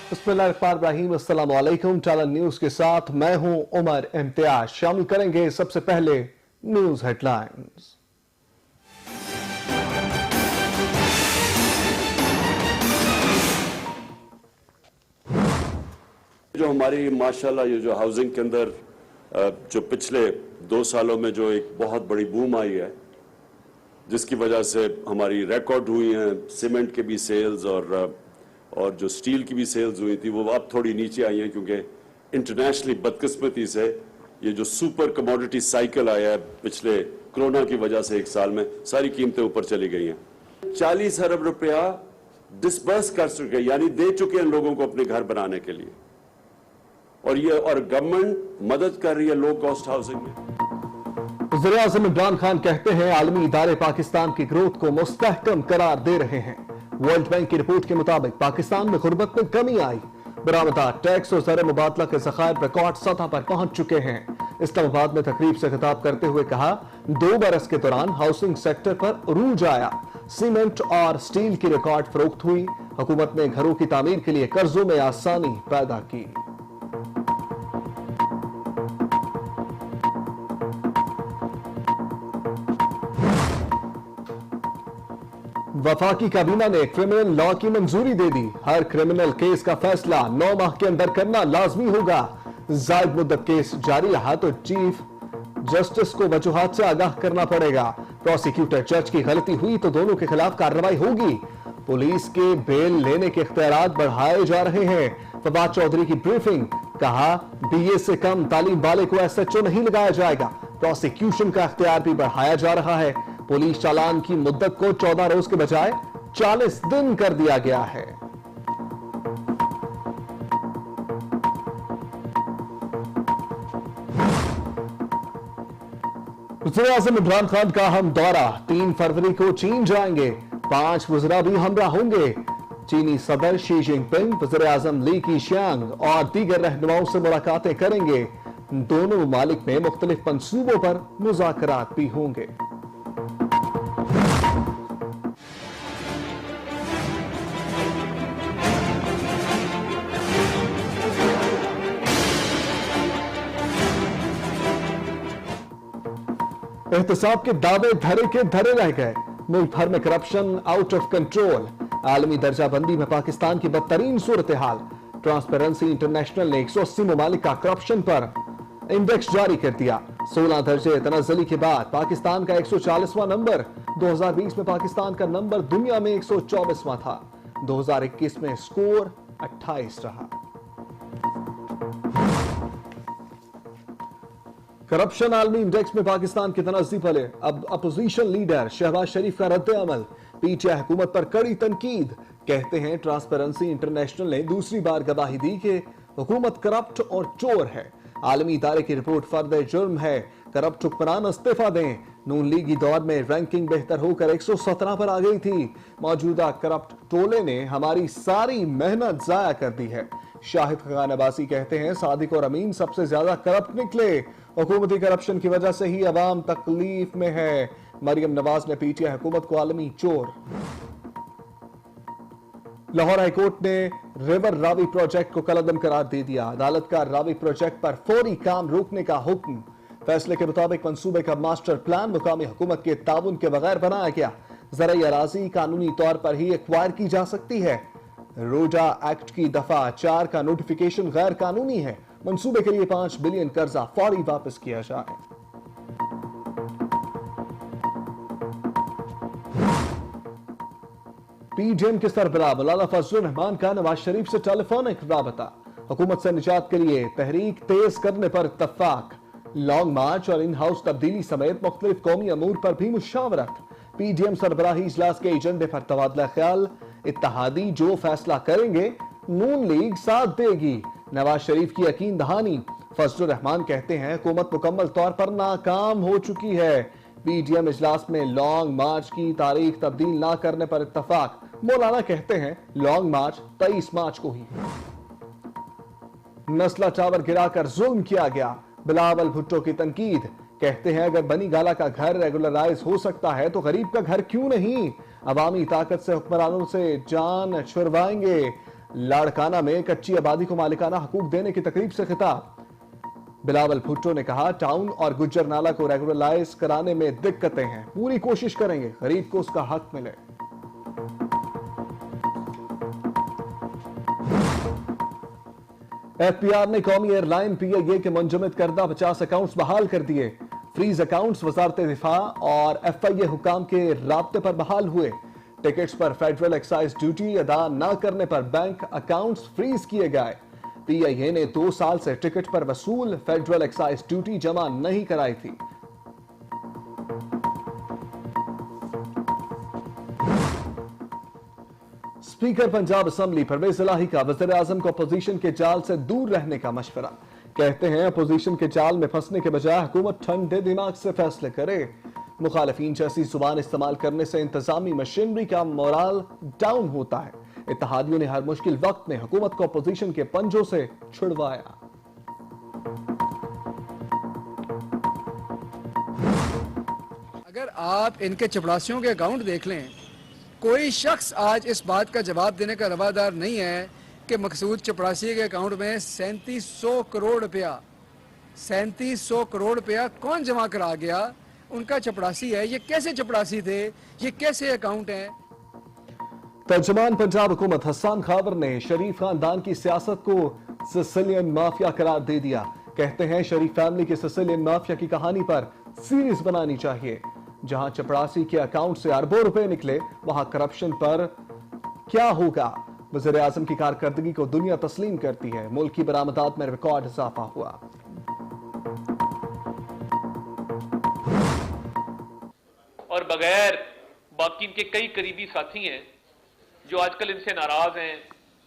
बिस्मिल्लाहिर्रहमानिर्रहीम, अस्सलाम वालेकुम। टालन न्यूज के साथ मैं हूं उमर इम्तियाज। शामिल करेंगे सबसे पहले न्यूज हेडलाइंस। जो हमारी माशाल्लाह ये जो हाउसिंग के अंदर जो पिछले 2 सालों में जो एक बहुत बड़ी बूम आई है, जिसकी वजह से हमारी रिकॉर्ड हुई हैं सीमेंट के भी सेल्स और जो स्टील की भी सेल्स हुई थी, वो अब थोड़ी नीचे आई हैं क्योंकि इंटरनेशनली बदकिस्मती से ये जो सुपर कमोडिटी साइकिल आया है पिछले कोरोना की वजह से 1 साल में सारी कीमतें ऊपर चली गई हैं। 40 अरब रुपया डिसबर्स कर चुके, यानी दे चुके हैं लोगों को अपने घर बनाने के लिए, और गवर्नमेंट मदद कर रही है लो कॉस्ट हाउसिंग में। वज़ीर-ए-आज़म इमरान खान कहते हैं आलमी इदारे पाकिस्तान की ग्रोथ को मुस्तहकम करार दे रहे हैं। वर्ल्ड बैंक की रिपोर्ट के मुताबिक पाकिस्तान में गुर्बत में कमी आई। बरामदात, टैक्स और ज़र मुबादला के ज़खायर रिकॉर्ड सतह पर पहुंच चुके हैं। इस्लामाबाद में तकरीब से खिताब करते हुए कहा, 2 बरस के दौरान हाउसिंग सेक्टर पर उरूज आया। सीमेंट और स्टील की रिकॉर्ड फरोख्त हुई। हुकूमत ने घरों की तामीर के लिए कर्जों में आसानी पैदा की। वफाकी काबीना ने क्रिमिनल लॉ की मंजूरी दे दी। हर क्रिमिनल केस का फैसला 9 माह के अंदर करना लाजमी होगा। जायद मुद्दत केस जारी रहा तो चीफ जस्टिस को वजूहात से आगाह करना पड़ेगा। प्रोसिक्यूटर जज की गलती हुई तो दोनों के खिलाफ कार्रवाई होगी। पुलिस के बेल लेने के इख्तियारात बढ़ाए जा रहे हैं। फवाद चौधरी की ब्रीफिंग, कहा बीए से कम तालीम वाले को एसएचओ नहीं लगाया जाएगा। प्रोसिक्यूशन का इख्तियार भी बढ़ाया जा रहा है। पुलिस चालान की मुद्दत को 14 रोज के बजाय 40 दिन कर दिया गया है। वज़ीर-ए-आज़म इमरान खान का हम दौरा, 3 फरवरी को चीन जाएंगे। 5 वज़रा भी हमरा होंगे। चीनी सदर शी जिनपिंग, वज़ीर-ए-आज़म ली कीशियांग और दीगर रहनुमाओं से मुलाकातें करेंगे। दोनों ममालिक में मुख्तलिफ मंसूबों पर मुज़ाकरात भी होंगे। एहतसाब के दावे धरे के धरे रह गए। मुल्क भर में करप्शन आउट ऑफ कंट्रोल। आलमी दर्जाबंदी में पाकिस्तान की बदतरीन सूरत हाल। ट्रांसपेरेंसी इंटरनेशनल ने 180 ममालिक का करप्शन पर इंडेक्स जारी कर दिया। 16 दर्जे तनज़्ज़ुली के बाद पाकिस्तान का 140वां नंबर। 2020 में पाकिस्तान का नंबर दुनिया में 124वां था। 2021 में स्कोर 28 रहा। करप्शन आलमी इंडेक्स में पाकिस्तान की तनज़्ज़ुली पले। अब अपोजिशन लीडर शहबाज शरीफ का रद्द अमल। पीटीआई हुकूमत पर कड़ी तनकीद। कहते हैं ट्रांसपेरेंसी इंटरनेशनल ने दूसरी बार गवाही दी कि हुकूमत करप्ट और चोर है। आलमी इदारे की रिपोर्ट फर्द जुर्म है। करप्ट हुक्मरान इस्तीफा दें। नून लीगी दौर में रैंकिंग बेहतर होकर 117 पर आ गई थी। मौजूदा करप्ट टोले ने हमारी सारी मेहनत जाया कर दी है। शाहिद खान अब्बासी कहते हैं सादिक और अमीन सबसे ज्यादा करप्ट निकले। हुकूमती करप्शन की वजह से ही अवाम तकलीफ में है। मरियम नवाज ने पीटीआई हुकूमत को आलमी चोर। लाहौर हाईकोर्ट ने रिवर रावी प्रोजेक्ट को कलअदम करार दे दिया। अदालत का रावी प्रोजेक्ट पर फौरी काम रोकने का हुक्म। फैसले के मुताबिक मंसूबे का मास्टर प्लान मुकामी हुकूमत के ताउन के बगैर बनाया गया। ज़राई अराज़ी कानूनी तौर पर ही एक्वायर की जा सकती है। रोजा एक्ट की दफा 4 का नोटिफिकेशन गैर कानूनी है। मंसूबे के लिए 5 बिलियन कर्जा फौरी वापस किया जाए। पीडीएम के सरबराह मौलाना फजलुर रहमान का नवाज शरीफ से टेलीफोनिक राबता। हुकूमत से निजात के लिए तहरीक तेज करने पर इत्तफाक। लॉन्ग मार्च और इन हाउस तब्दीली समेत मुख्तलिफ कौमी अमूर पर भी मुशावरत। पीडीएम सरबराही इजलास के एजेंडे पर तबादला ख्याल। इत्तहादी जो फैसला करेंगे नून लीग साथ देगी। नवाज शरीफ की यकीन दहानी। फजलुर रहमान कहते हैं हुकूमत मुकम्मल तौर पर नाकाम हो चुकी है। पीडीएम इजलास में लॉन्ग मार्च की तारीख तब्दील ना करने पर इत्तफाक। मौलाना कहते हैं लॉन्ग मार्च 23 मार्च को ही। नस्ला टावर गिराकर जुल्म किया गया। बिलावल भुट्टो की तनकीद। कहते हैं अगर बनी गाला का घर रेगुलराइज हो सकता है तो गरीब का घर क्यों नहीं। अवामी ताकत से हुक्मरानों से जान छुड़वाएंगे। लाड़काना में कच्ची आबादी को मालिकाना हकूक देने की तकरीब से खिताब। बिलावल भुट्टो ने कहा, टाउन और गुज्जर नाला को रेगुलराइज कराने में दिक्कतें हैं, पूरी कोशिश करेंगे गरीब को उसका हक मिले। एफपीआर ने कौमी एयरलाइन पीआईए के मुंजमद करदा 50 अकाउंट्स बहाल कर दिए। फ्रीज अकाउंट्स वजारत दिफा और एफआईए हुकाम के राब्ते पर बहाल हुए। टिकट्स पर फेडरल एक्साइज ड्यूटी अदा न करने पर बैंक अकाउंट्स फ्रीज किए गए। पीआईए ने 2 साल से टिकट पर वसूल फेडरल एक्साइज ड्यूटी जमा नहीं कराई थी। स्पीकर पंजाब असेंबली परवेज इलाही का वज़ीर आज़म को अपोजिशन के जाल से दूर रहने का मशवरा। कहते हैं अपोजिशन के जाल में फंसने के बजाय हुकूमत ठंडे दिमाग से फैसले करे। मुखालिफिन जैसी जुबान इस्तेमाल करने से इंतजामी मशीनरी का मोराल डाउन होता है। इत्तेहादियों ने हर मुश्किल वक्त में हुकूमत को अपोजिशन के पंजों से छुड़वाया। अगर आप इनके चपरासियों के अकाउंट देख लें, कोई शख्स आज इस बात का जवाब देने का रवादार नहीं है कि मकसूद चपरासी के अकाउंट में 3700 करोड़ रुपया 3700 करोड़ रुपया कौन जमा करा गया। उनका चपरासी है, ये कैसे चपरासी थे, ये कैसे अकाउंट है। तर्जमान पंजाब हुकूमत हसन खावर ने शरीफ खानदान की सियासत को सिसिलियन माफिया करार दे दिया। कहते हैं शरीफ फैमिली के सिसिलियन माफिया की कहानी पर सीरीज बनानी चाहिए। जहां चपरासी के अकाउंट से अरबों रुपए निकले, वहां करप्शन पर क्या होगा। वज़ीर आज़म की कारकर्दगी को दुनिया तस्लीम करती है। मुल्क की बरामदात में रिकॉर्ड इजाफा हुआ। और बगैर बाकी इनके कई करीबी साथी हैं जो आजकल इनसे नाराज हैं।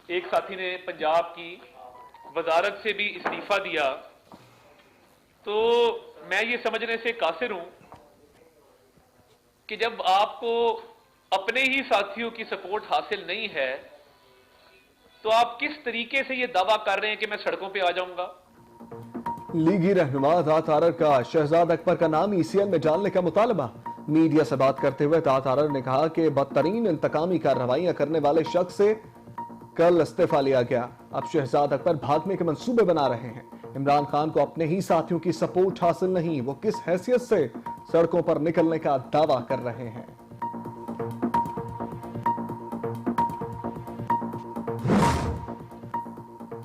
एक साथी ने पंजाब की वजारत से भी इस्तीफा दिया। तो मैं ये समझने से कासिर हूं कि जब आपको अपने ही साथियों की सपोर्ट हासिल नहीं है तो आप किस तरीके से ये दावा कर रहे हैं कि मैं सड़कों पे आ जाऊंगा। लीगी रहनुमा तात आरर का शहजाद अकबर का नाम ईसीएल में डालने का मुतालबा। मीडिया से बात करते हुए तात आरर ने कहा कि बदतरीन इंतकामी कार्रवाइयां करने वाले शख्स से कल इस्तीफा लिया गया। अब शहजाद अकबर भागने के मंसूबे बना रहे हैं। इमरान खान को अपने ही साथियों की सपोर्ट हासिल नहीं, वो किस हैसियत से सड़कों पर निकलने का दावा कर रहे हैं।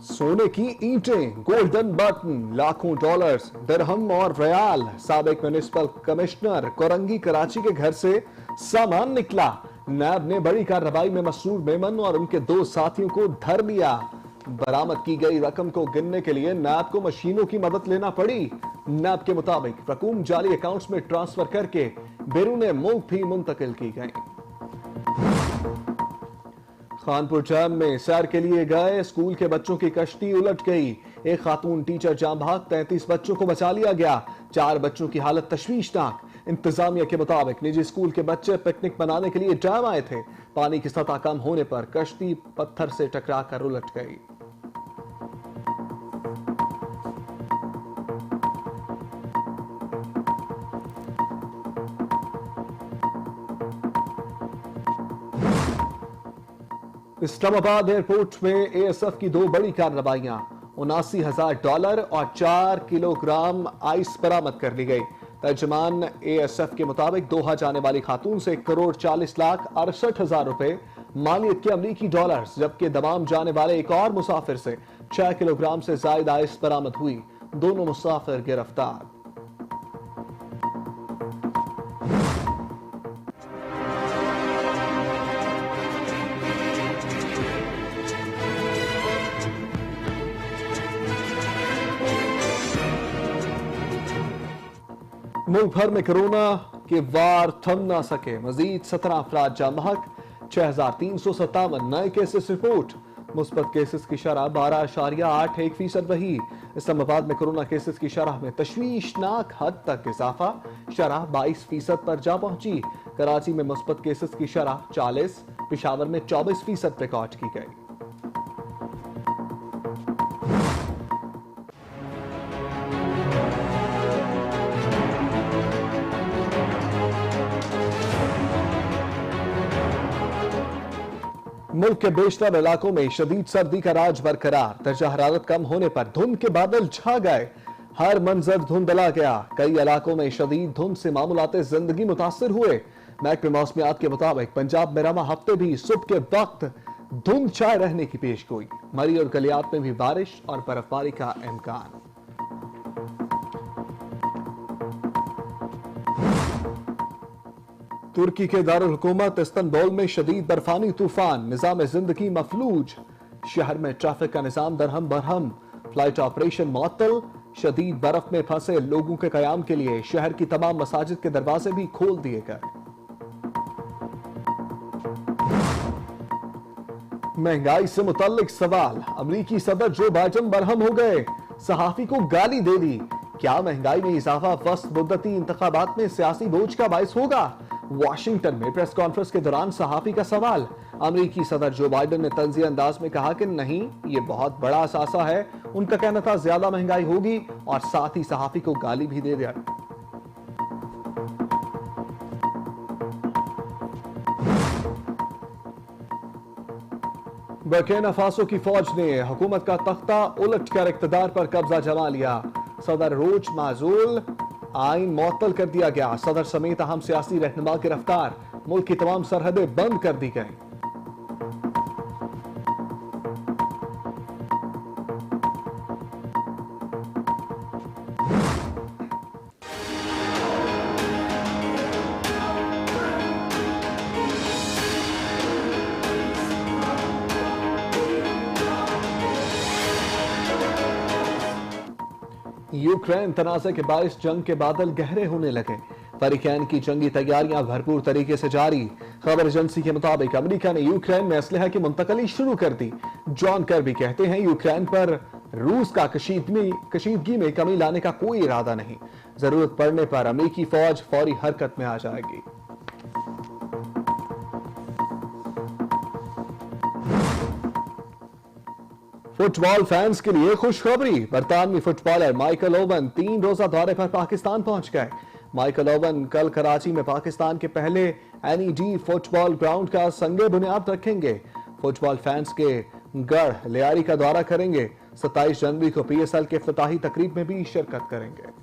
सोने की ईंटें, गोल्डन बटन, लाखों डॉलर्स, दिरहम और रियाल। साबिक म्युनिसिपल कमिश्नर कोरंगी कराची के घर से सामान निकला। नैब ने बड़ी कार्रवाई में मसरूर मेमन और उनके 2 साथियों को धर लिया। बरामद की गई रकम को गिनने के लिए नैब को मशीनों की मदद लेना पड़ी। नैब के मुताबिक रकूम जाली अकाउंट्स में ट्रांसफर करके बैरून मुल्क भी मुंतकिल की गई। खानपुर जाम में सैर के लिए गए स्कूल के बच्चों की कश्ती उलट गई। एक खातून टीचर जाम भाग, 33 बच्चों को बचा लिया गया। 4 बच्चों की हालत तशवीशनाक। इंतजामिया के मुताबिक निजी स्कूल के बच्चे पिकनिक मनाने के लिए डैम आए थे। पानी की सतह कम होने पर कश्ती पत्थर से टकराकर उलट गई। इस्लामाबाद एयरपोर्ट में एएसएफ की 2 बड़ी कार्रवाइयां। $79,000 और 4 किलोग्राम आइस बरामद कर ली गई। तर्जमान एएसएफ के मुताबिक दोहा जाने वाली खातून से 1,40,68,000 रुपए मालियत के अमरीकी डॉलर्स, जबकि दमाम जाने वाले एक और मुसाफिर से 6 किलोग्राम से ज्यादा आइस बरामद हुई। दोनों मुसाफिर गिरफ्तार। मुल्क भर में कोरोना के वार थम ना सके। मजीद 17 अफराद जाम बहक। 6,357 नए केसेस रिपोर्ट। मुस्बत केसेस की शरह 12.81% रही। इस्लामाबाद में कोरोना केसेस की शरह में तशवीशनाक हद तक इजाफा। शरह 22% पर जा पहुंची। कराची में मुस्बत केसेस की शरह 40, पेशावर में 24% रिकॉर्ड की गई। मुल्क के बेशतर इलाकों में शदीद सर्दी का राज बरकरार। दर्जा हरारत कम होने पर धुंध के बादल छा गए। हर मंजर धुंधला गया। कई इलाकों में शदीद धुंध से मामूलाते जिंदगी मुतासिर हुए। महकमे मौसमियात के मुताबिक पंजाब में रवा हफ्ते भी सुबह के वक्त धुंध छाए रहने की पेशगोई। मरी और गलियात में भी बारिश और बर्फबारी का इम्कान। तुर्की के दारुल हुकूमत इस्तंबुल में शदीद बर्फानी तूफान, निजाम जिंदगी मफलूज। शहर में ट्रैफिक का निजाम दरहम बरहम। फ्लाइट ऑपरेशन मुअत्तल। शदीद बर्फ में फंसे लोगों के कयाम के लिए शहर की तमाम मसाजिद के दरवाजे भी खोल दिए गए। महंगाई से मुतल्लिक सवाल। अमरीकी सदर जो बाइडन बरहम हो गए। सहाफी को गाली दे दी। क्या महंगाई में इजाफा वस्त मुद्दती इंतखाबात में सियासी बोझ का बायस होगा? वाशिंगटन में प्रेस कॉन्फ्रेंस के दौरान सहाफी का सवाल। अमरीकी सदर जो बाइडन ने तंज़िए अंदाज में कहा कि नहीं, ये बहुत बड़ा असासा है। उनका कहना था ज्यादा महंगाई होगी और साथ ही सहाफी को गाली भी दे दिया। बर्किना फासो की फौज ने हुकूमत का तख्ता उलट कर इक़्तिदार पर कब्जा जमा लिया। सदर रोच माजूल। आइन मुअत्तल कर दिया गया। सदर समेत अहम सियासी रहनुमा गिरफ्तार। मुल्क की तमाम सरहदें बंद कर दी गई। यूक्रेन तनाज़े के बायस जंग के बादल गहरे होने लगे। फरीकैन की जंगी तैयारियां भरपूर तरीके से जारी। खबर एजेंसी के मुताबिक अमेरिका ने यूक्रेन में असलहा की मुंतकली शुरू कर दी। जॉन कर्बी कहते हैं यूक्रेन पर रूस का कशीदगी में कमी लाने का कोई इरादा नहीं। जरूरत पड़ने पर अमेरिकी फौज फौरी हरकत में आ जाएगी। फुटबॉल फैंस के लिए खुशखबरी। बरतानवी फुटबॉलर माइकल ओवन 3 रोजा दौरे पर पाकिस्तान पहुंच गए। माइकल ओवन कल कराची में पाकिस्तान के पहले एनईडी फुटबॉल ग्राउंड का संगे बुनियाद रखेंगे। फुटबॉल फैंस के गढ़ लियारी का दौरा करेंगे। 27 जनवरी को पीएसएल के इफ्तिताही तकरीब में भी शिरकत करेंगे।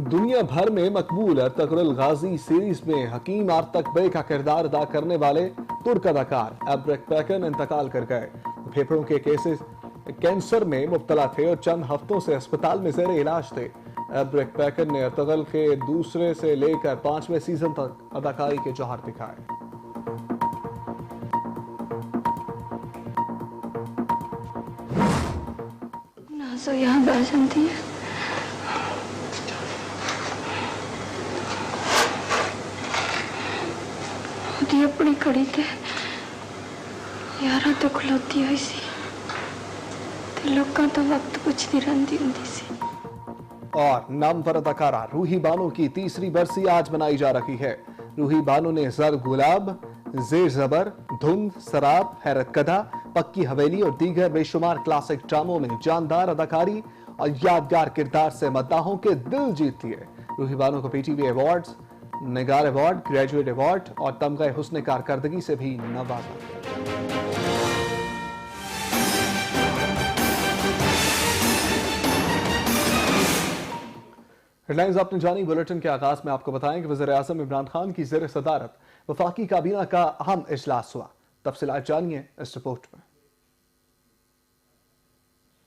दुनिया भर में मकबूल अर्तुगरुल गाजी सीरीज में हकीम आर्तक बे का किरदार अदा करने वाले तुर्क अदाकार एब्रेक पैकन इंतकाल कर गए। फेफड़ों के कैंसर में मुब्तला थे और चंद हफ्तों से अस्पताल में ज़ेरे इलाज थे। एब्रेक पैकन ने अर्तुगरुल के दूसरे से लेकर 5वें सीजन तक अदाकारी के जौहर दिखाए। नाज़ो यहाँ बैठ जाती है। अपनी खड़ी थे यारा तो खलोती हुई सी ते लोकां तो वक्त पुछदी रहंदी हुंदी सी। और नामवर अदाकारा रूही बानो की तीसरी बरसी आज मनाई जा रही है। रूही बानो ने जर गुलाब, जेर जबर, धुंध, शराब, हैरत कदा, पक्की हवेली और दीगर बेशुमार क्लासिक ड्रामों में जानदार अदाकारी और यादगार किरदार से मद्दाहों के दिल जीत लिए। रूही बानो को पीटीवी अवार्ड्स, निगार अवार्ड, ग्रेजुएट अवार्ड और तमगा हुस्न कारकर्दगी से भी नवाजा गया। हेडलाइंस आपने जानी। बुलेटिन के आगाज में आपको बताएं कि वज़ीर आज़म इमरान खान की ज़ेर सदारत वफाकी काबीना का अहम इजलास हुआ। तफसीलात जानिए इस रिपोर्ट में।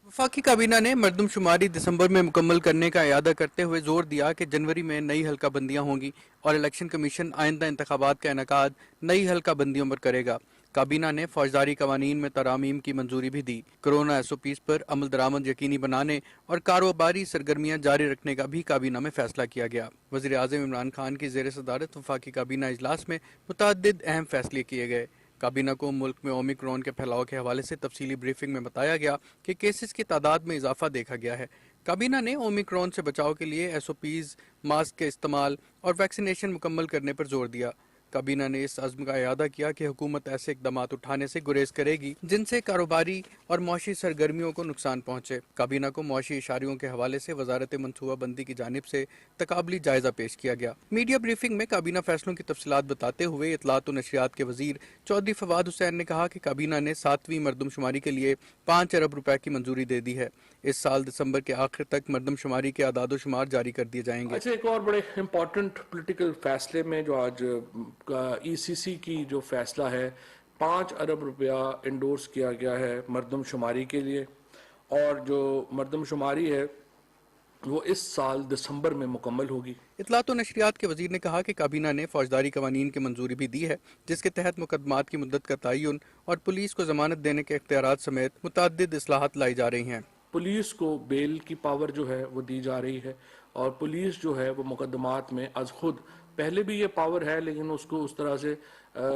वफाकी काबीना ने मरदमशुमारी दिसंबर में मुकम्मल करने का इरादा करते हुए जोर दिया कि जनवरी में नई हल्का बंदियाँ होंगी और इलेक्शन कमीशन आइंदा इंतखाबात का इनेकाद नई हल्का बंदियों पर करेगा। काबीना ने फौजदारी कवानीन में तरामीम की मंजूरी भी दी। कोरोना SOPs पर अमल दरामद यकीनी बनाने और कारोबारी सरगर्मियाँ जारी रखने का भी काबीना में फैसला किया गया। वज़ीर आज़म इमरान खान की ज़ेर सदारत वफाकी काबीना इजलास में मुतअद्दिद अहम फैसले किए गए। काबीना को मुल्क में ओमिक्रॉन के फैलाव के हवाले से तफसीली ब्रीफिंग में बताया गया कि केसेस की तादाद में इजाफा देखा गया है। काबीना ने ओमिक्रॉन से बचाव के लिए SOPs, मास्क के इस्तेमाल और वैक्सीनेशन मुकम्मल करने पर जोर दिया। काबीना ने इस अज़्म का इयादा किया कि हुकूमत ऐसे इकदाम उठाने से गुरेज करेगी जिनसे कारोबारी और मौशी सरगर्मियों को नुकसान पहुँचे। काबीना को मौशी इशारियों के हवाले से वजारत मनसूबाबंदी की जानिब से तकाबली जायजा पेश किया गया। मीडिया ब्रीफिंग में काबीना फैसलों की तफसीलात बताते हुए इत्तलात व नशरियात के वजीर चौधरी फवाद हुसैन ने कहा कि काबीना ने 7वीं मरदमशुमारी के लिए 5 अरब रुपए की मंजूरी दे दी है। इस साल दिसंबर के आखिर तक मरदमशुमारी के आदादोशुमार जारी कर दिए जाएंगे। अच्छा, एक और बड़े इम्पोर्टेंट पॉलिटिकल फैसले में जो आज ECC की जो फैसला है, 5 अरब रुपया इंडोर्स किया गया है मरदमशुमारी के लिए, और जो मरदमशुमारी है वो इस साल दिसंबर में मुकम्मल होगी। इत्तलात व नशरियात के वजीर ने कहा कि काबीना ने फौजदारी कवानीन की मंजूरी भी दी है, जिसके तहत मुकदमात की मुद्दत का तयन और पुलिस को जमानत देने के इख्तियारात समेत मुतअद्दिद इस्लाहात लाई जा रही हैं। पुलिस को बेल की पावर जो है वो दी जा रही है, और पुलिस जो है वो मुकदमात में अज खुद पहले भी ये पावर है, लेकिन उसको उस तरह से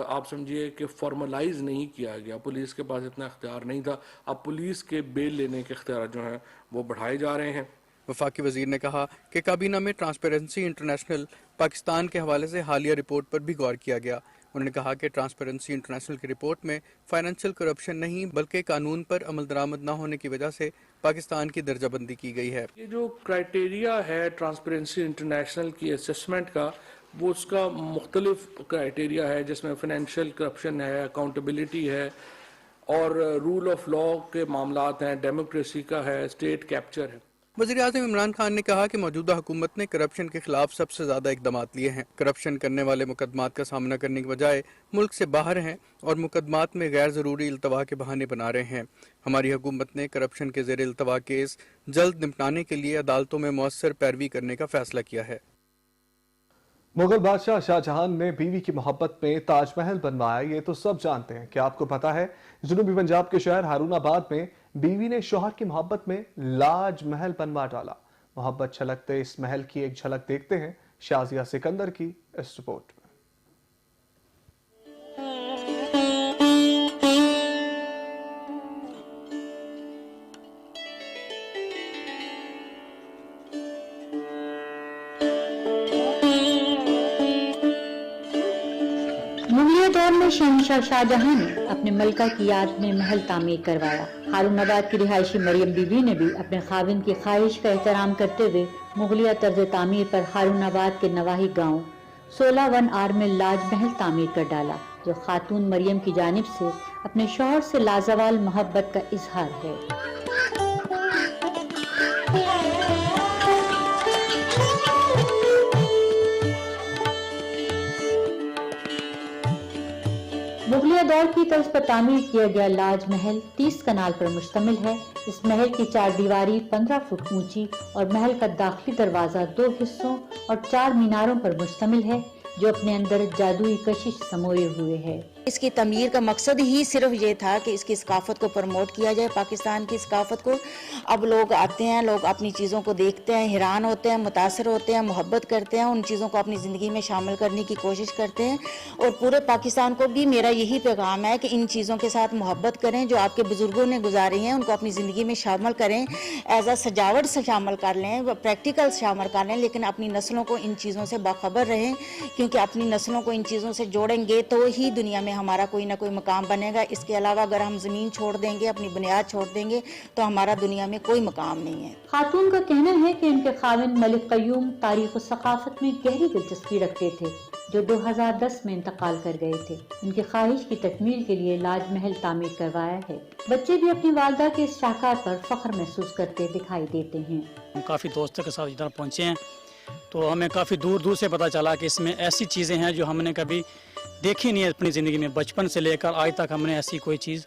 आप समझिए कि फॉर्मलाइज नहीं किया गया। पुलिस के पास इतना इख्तियार नहीं था। अब पुलिस के बेल लेने के इख्तियार जो हैं वो बढ़ाए जा रहे हैं। वफाकी वजीर ने कहा कि काबीना में ट्रांसपेरेंसी इंटरनेशनल पाकिस्तान के हवाले से हालिया रिपोर्ट पर भी गौर किया गया। उन्होंने कहा कि ट्रांसपेरेंसी इंटरनेशनल की रिपोर्ट में फाइनेंशियल करप्शन नहीं बल्कि कानून पर अमल दरामद न होने की वजह से पाकिस्तान की दर्जाबंदी की गई है। ये जो क्राइटेरिया है ट्रांसपेरेंसी इंटरनेशनल की असेसमेंट का, वो उसका मुख्तलिफ क्राइटेरिया है, जिसमें फाइनेंशियल करप्शन है, अकाउंटेबिलिटी है, और रूल ऑफ लॉ के मामलात हैं, डेमोक्रेसी का है, स्टेट कैप्चर है। वज़ीर आज़म इमरान खान ने कहा कि मौजूदा हुकूमत ने करप्शन के खिलाफ सबसे ज्यादा इकदाम लिए हैं। करप्शन करने वाले मुकदमात का सामना करने के बजाय मुल्क से बाहर हैं और मुकदमात में गैर जरूरी इल्तवा के बहाने बना रहे हैं। हमारी हुकूमत ने करप्शन के ज़ेर इल्तवा केस जल्द निपटाने के लिए अदालतों में मौसर पैरवी करने का फैसला किया है। मुगल बादशाह शाहजहां ने बीवी की मोहब्बत में ताजमहल बनवाया, ये तो सब जानते हैं। क्या आपको पता है जनूबी पंजाब के शहर हारूनाबाद में बीवी ने शौहर की मोहब्बत में लाज महल बनवा डाला। मोहब्बत छलकते इस महल की एक झलक देखते हैं शाजिया सिकंदर की इस रिपोर्ट में। मुगलिया दौर में शहंशाह शाहजहां ने अपने मलका की याद में महल तामीर करवाया। हारूनाबाद की रिहायशी मरियम बीवी ने भी अपने खाविंद की ख्वाहिश का एहतराम करते हुए मुगलिया तर्ज तामीर पर हारूनाबाद के नवाही गांव 16-1 में लाज महल तामीर कर डाला, जो खातून मरियम की जानिब से अपने शौहर से लाजवाल मोहब्बत का इजहार है। मुगलिया दौर की तर्ज पर तामीर किया गया लाज महल 30 कनाल पर मुश्तमिल है। इस महल की 4 दीवारी 15 फुट ऊंची और महल का दाखिली दरवाजा 2 हिस्सों और 4 मीनारों पर मुश्तमिल है, जो अपने अंदर जादुई कशिश समोए हुए है। इसकी तमीर का मकसद ही सिर्फ ये था कि इसकी सकाफत को प्रमोट किया जाए, पाकिस्तान की सकाफत को। अब लोग आते हैं, लोग अपनी चीज़ों को देखते हैं, हैरान होते हैं, मुतासर होते हैं, मोहब्बत करते हैं, उन चीज़ों को अपनी ज़िंदगी में शामिल करने की कोशिश करते हैं। और पूरे पाकिस्तान को भी मेरा यही पैगाम है कि इन चीज़ों के साथ मोहब्बत करें, जो आपके बुज़ुर्गों ने गुजारी हैं उनको अपनी ज़िंदगी में शामिल करें, एज अ सजावट से शामिल कर लें, प्रैक्टिकल शामिल कर लें, लेकिन अपनी नस्लों को इन चीज़ों से बाखबर रहें, क्योंकि अपनी नस्लों को इन चीज़ों से जोड़ेंगे तो ही दुनिया में हमारा कोई ना कोई मकाम बनेगा। इसके अलावा अगर हम ज़मीन छोड़ देंगे, अपनी बुनियाद छोड़ देंगे, तो हमारा दुनिया में कोई मकाम नहीं है। खातून का कहना है कि उनके खाविंद मलिक कयूम तारीख और सकाफत में गहरी दिलचस्पी रखते थे, जो 2010 में इंतकाल कर गए थे। उनकी ख्वाहिश की तकमील के लिए लाज महल तामीर करवाया है। बच्चे भी अपनी वालदा के इस शाहकार पर फख्र महसूस करते दिखाई देते हैं। हम काफ़ी दोस्तों के साथ इधर पहुँचे हैं, तो हमें काफ़ी दूर दूर से पता चला कि इसमें ऐसी चीज़ें हैं जो हमने कभी देखी नहीं है अपनी ज़िंदगी में। बचपन से लेकर आज तक हमने ऐसी कोई चीज़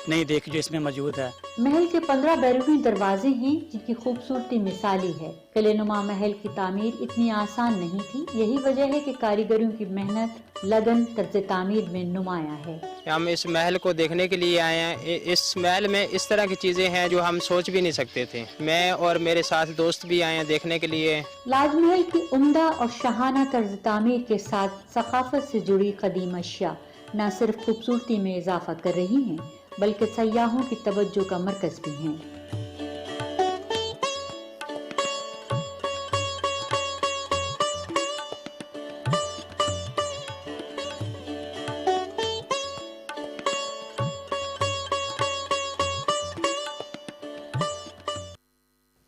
नहीं देखी जो इसमें मौजूद है। महल के 15 बैरूनी दरवाजे हैं, जिनकी खूबसूरती मिसाली है। किलेनुमा महल की तामीर इतनी आसान नहीं थी, यही वजह है कि कारीगरों की मेहनत लगन तर्ज तामीर में नुमाया है। हम इस महल को देखने के लिए आए हैं। इस महल में इस तरह की चीज़ें हैं जो हम सोच भी नहीं सकते थे। मैं और मेरे साथ दोस्त भी आए हैं देखने के लिए। लाज महल की उम्दा और शाहाना तर्ज तामीर के साथ सकाफत से जुड़ी कदीम अशिया न सिर्फ खूबसूरती में इजाफा कर रही हैं, बल्कि सयाहों की तवज्जो का मरकज भी हैं।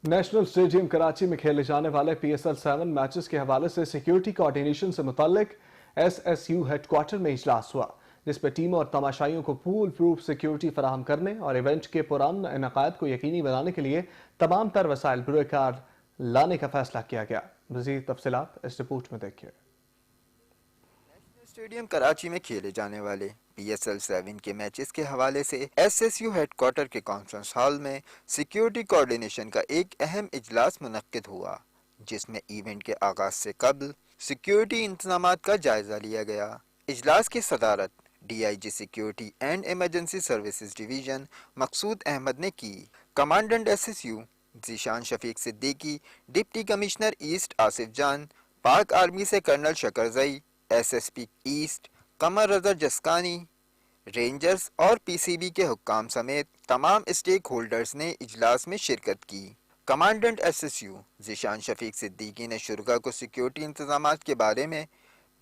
नेशनल स्टेडियम कराची में खेले जाने वाले PSL 7 मैचेस के हवाले से सिक्योरिटी कोऑर्डिनेशन से मुताल्लिक SSU हेडक्वार्टर में इजलास हुआ, जिसमें टीमों और तमाशाइयों को फूल प्रूफ सिक्योरिटी फराहम करने और इवेंट के पुरान इनेकाद को यकीनी बनाने के लिए तमाम तर वसाइल बुरेकार लाने का फैसला किया गया। मज़ीद तफसीलात इस रिपोर्ट में देखिए। नेशनल स्टेडियम कराची में खेले जाने वाले PSL 7 के मैचेस के हवाले से SSU हेडक्वार्टर के कॉन्फ्रेंस हॉल में सिक्योरिटी कोऑर्डिनेशन का एक अहम इजलास मुनक्किद हुआ, जिसमें इवेंट के आगाज से कबल सिक्योरिटी इंतजामात का जायजा लिया गया। इजलास की सदारत DIG security and emergency services division Maqsood Ahmed ने की। Commandant SSU Zeeshan Shafiq Siddiqui, deputy commissioner east Asif Jan, Pak army से colonel Shakarzai, SSP east Qamar Raza Jaskani, rangers और PCB के हुक्काम समेत तमाम स्टेक होल्डर्स ने इजलास में शिरकत की। कमांडेंट SSU ज़ीशान शफीक सिद्दीकी ने शुरगा को सिक्योरिटी इंतजामात के बारे में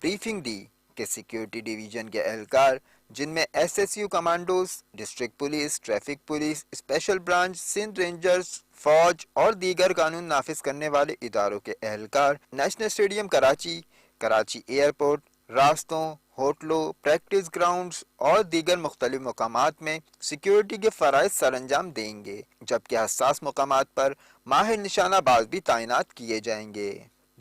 ब्रीफिंग दी कि सिक्योरिटी डिवीजन के एहलकार, जिनमें SSU commandos, district police, traffic police, special branch, Sindh rangers, फौज और दीगर कानून नाफिज करने वाले इदारों के एहलकार national stadium Karachi, Karachi airport, रास्तों, होटलों, प्रैक्टिस ग्राउंड्स और दीगर मुख्तलिफ मकामात में सिक्योरिटी के फ़राइज़ सरअंजाम देंगे, जबकि हसास मकामात पर माहिर निशानाबाज भी तैनात किए जाएंगे।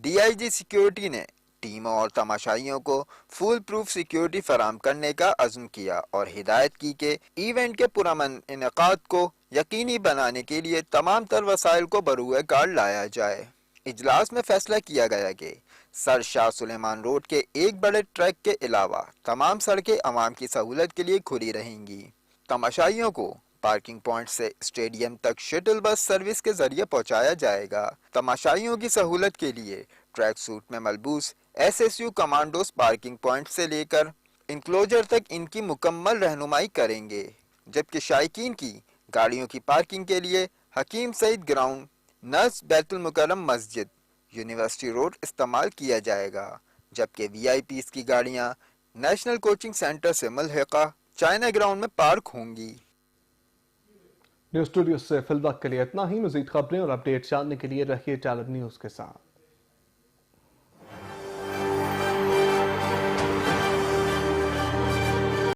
DIG सिक्योरिटी ने टीमों और तमाशाइयों को फुल प्रूफ सिक्योरिटी फराहम करने का अज़्म किया और हिदायत की कि इवेंट के पुरअमन इनेकाद को यकीनी बनाने के लिए तमाम तर वसाइल को बरूए कार लाया जाए। इजलास में फैसला किया गया कि सर शाह सुलेमान रोड के एक बड़े ट्रैक के अलावा तमाम सड़कें आवाम की सहूलत के लिए खुली रहेंगी। तमाशाइयों को पार्किंग पॉइंट से स्टेडियम तक शटल बस सर्विस के जरिए पहुंचाया जाएगा। तमाशाइयों की सहूलत के लिए ट्रैक सूट में मलबूस SSU कमांडोज पार्किंग पॉइंट से लेकर इंक्लोजर तक इनकी मुकम्मल रहनुमाई करेंगे, जबकि शायकीन की गाड़ियों की पार्किंग के लिए हकीम सईद ग्राउंड, नस बैतुल मुकर्रम मस्जिद, यूनिवर्सिटी रोड इस्तेमाल किया जाएगा, जबकि VIPs की गाड़ियां नेशनल कोचिंग सेंटर से मुल्हिका चाइना ग्राउंड में पार्क होंगी। न्यूज़ स्टूडियो से फिलवक्त के लिए इतना ही। मज़ीद खबरें और अपडेट जानने के लिए रहिए टैलेंट न्यूज़ के साथ।